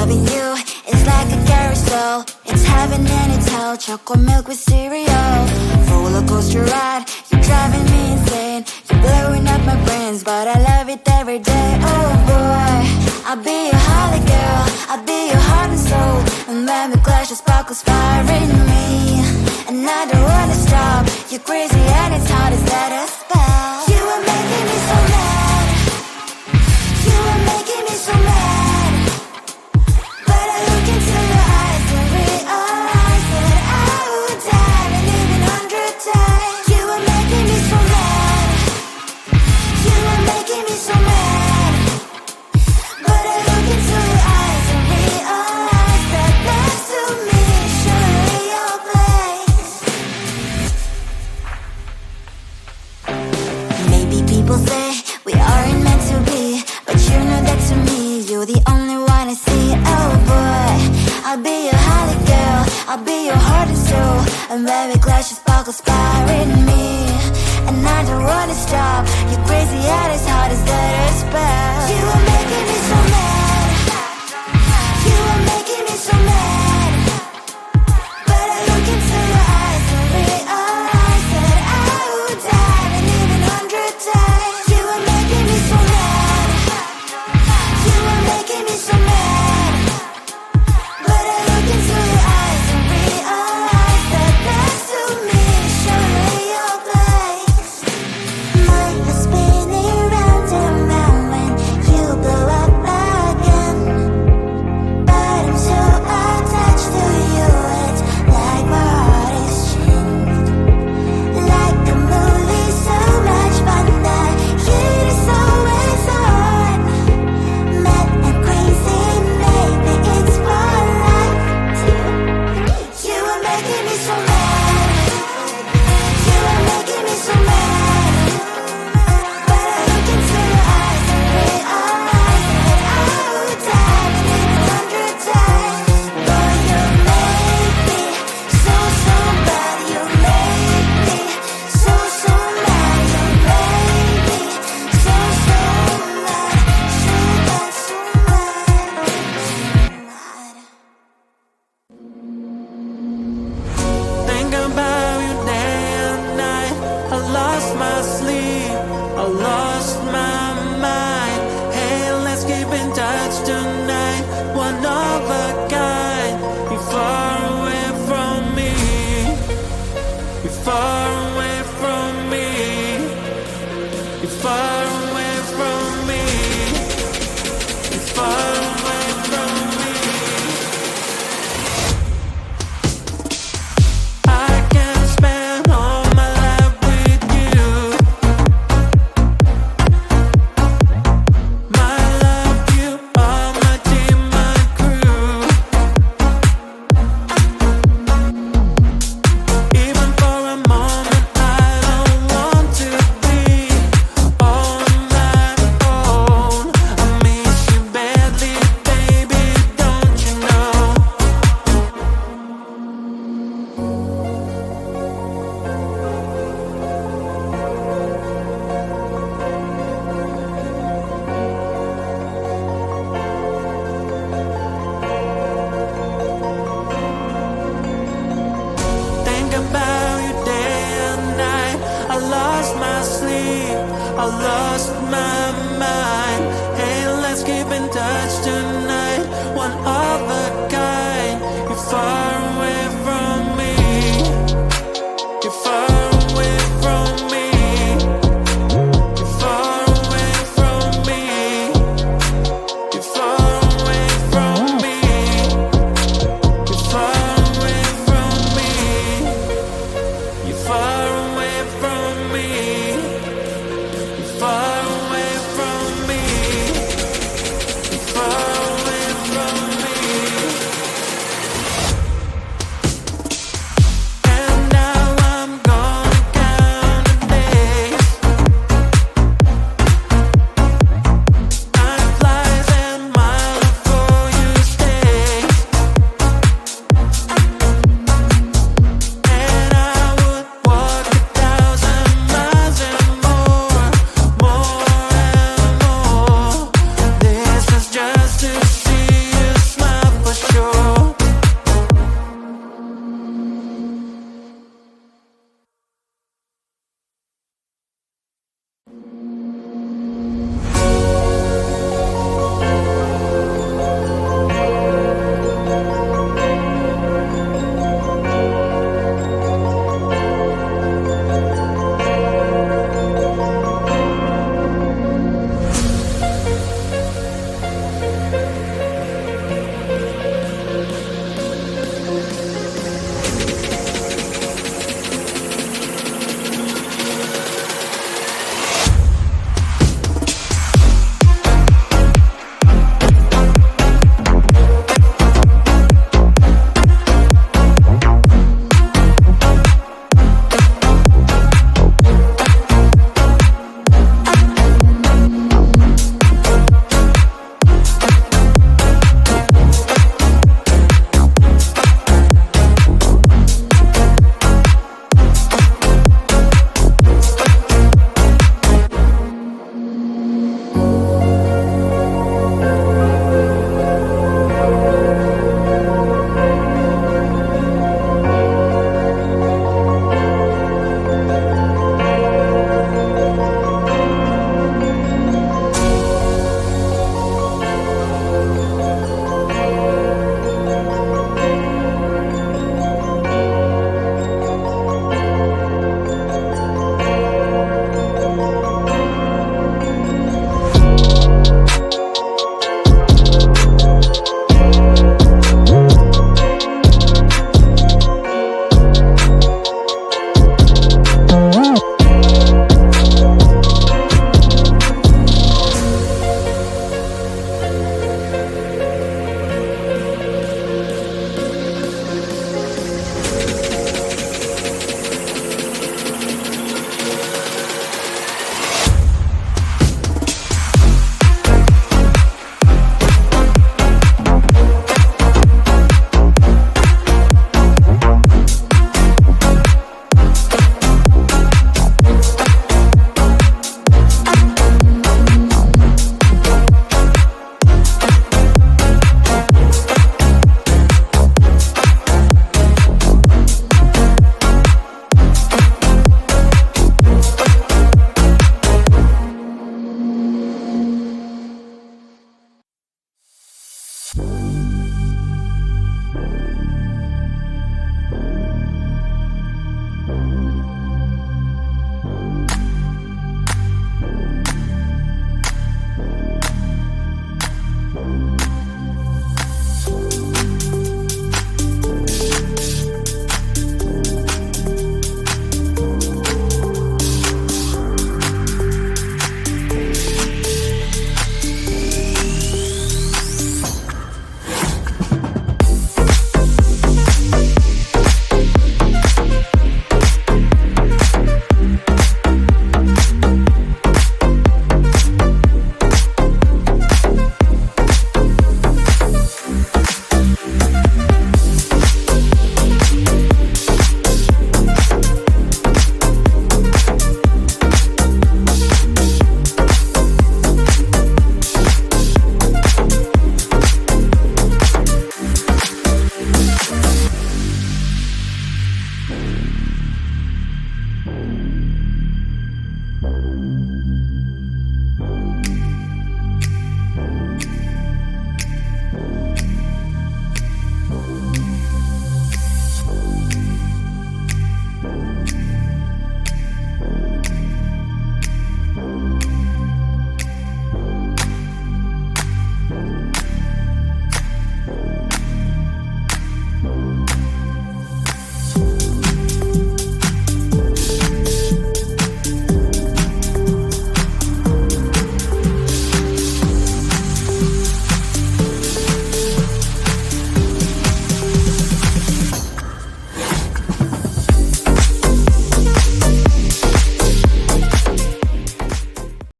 loving you is like a carousel. It's heaven and it's hell, chocolate milk with cereal. Roller coaster ride, you're driving me insane. You're blowing up my brains, but I love it every day. Oh boy, I'll be your holly girl, I'll be your heart and soul. And when we clash, the sparkles fire in me. And I don't wanna stop, you're crazy and it's hard to set a spell. You are making me so mad, you are making me so mad. You are People say we aren't meant to be, but you know that to me, you're the only one I see. Oh boy, I'll be your holly girl, I'll be your heart and soul, and baby glass your sparkles firing me. And I don't wanna stop, your crazy head is hard as that spell. You are making me so mad, you are making me so mad. But I look into your eyes and realize that I would die and even 100 times. You are making me so mad, you are making me so mad. But I look into your eyes and realize that next to me is surely your place. My head's spinning round and round when you blow up again. But I'm so attached to you, it's like my heart is chained. Like a movie, so much fun, the heat is always on. Mad and crazy, maybe it's for life too. You are making me so mad, you are making me so mad. But I look into your eyes and realize that I would die and even 100 times. Boy, you make me so, so bad. You make me so, so mad. You make me so, so mad. So bad, so mad, so mad. Think about you day and night. I lost my sleep, I lost my mind. Hey, let's keep in touch tonight. One of a kind. You're far away from me, you're far away from me, you're far away from me, you're far away from me. I can spend all my life with you. My love, you are my team, my crew. Even for a moment, I don't want to be on my own. I miss you badly, baby, don't you know? Think about you day and night. I lost my sleep, I lost my mind.